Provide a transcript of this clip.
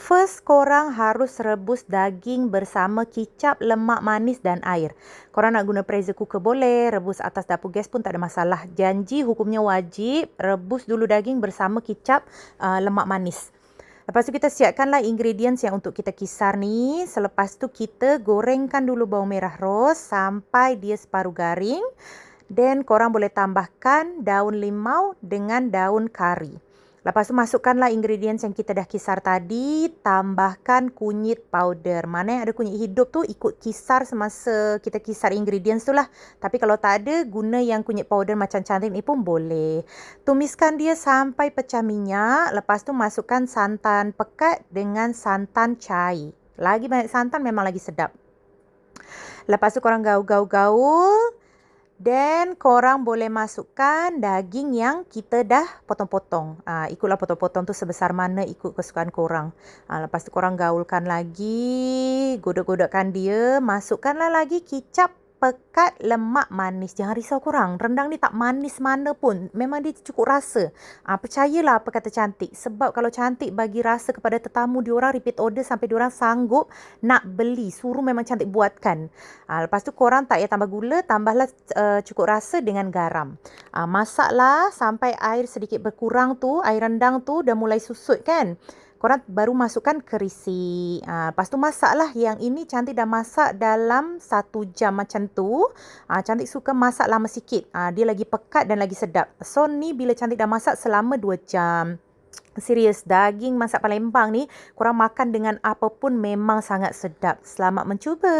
First, korang harus rebus daging bersama kicap, lemak manis dan air. Korang nak guna pressure cooker boleh, rebus atas dapur gas pun tak ada masalah. Janji hukumnya wajib, rebus dulu daging bersama kicap, lemak manis. Lepas tu kita siapkanlah ingredients yang untuk kita kisar ni. Selepas tu kita gorengkan dulu bawang merah ros sampai dia separuh garing. Then korang boleh tambahkan daun limau dengan daun kari. Lepas tu masukkanlah ingredients yang kita dah kisar tadi, tambahkan kunyit powder. Mana yang ada kunyit hidup tu ikut kisar semasa kita kisar ingredients tu lah. Tapi kalau tak ada, guna yang kunyit powder macam cantik ni pun boleh. Tumiskan dia sampai pecah minyak. Lepas tu masukkan santan pekat dengan santan cair. Lagi banyak santan memang lagi sedap. Lepas tu korang gaul-gaul-gaul. Dan korang boleh masukkan daging yang kita dah potong-potong. Ikutlah potong-potong tu sebesar mana ikut kesukaan korang. Lepas tu korang gaulkan lagi. Godok-godokkan dia. Masukkanlah lagi kicap, pekat, lemak manis. Jangan risau korang. Rendang ni tak manis mana pun. Memang dia cukup rasa. Percayalah apa kata cantik. Sebab kalau cantik bagi rasa kepada tetamu, diorang repeat order sampai diorang sanggup nak beli. Suruh memang cantik buatkan. Lepas tu korang tak payah tambah gula. Tambahlah cukup rasa dengan garam. Masaklah sampai air sedikit berkurang tu. Air rendang tu dah mulai susut kan. Korang baru masukkan kerisi. Lepas tu masaklah. Yang ini cantik dah masak dalam 1 jam macam tu. Cantik suka masak lama sikit. Dia lagi pekat dan lagi sedap. So ni bila cantik dah masak selama 2 jam. Serius, daging masak Palembang ni korang makan dengan apa pun memang sangat sedap. Selamat mencuba.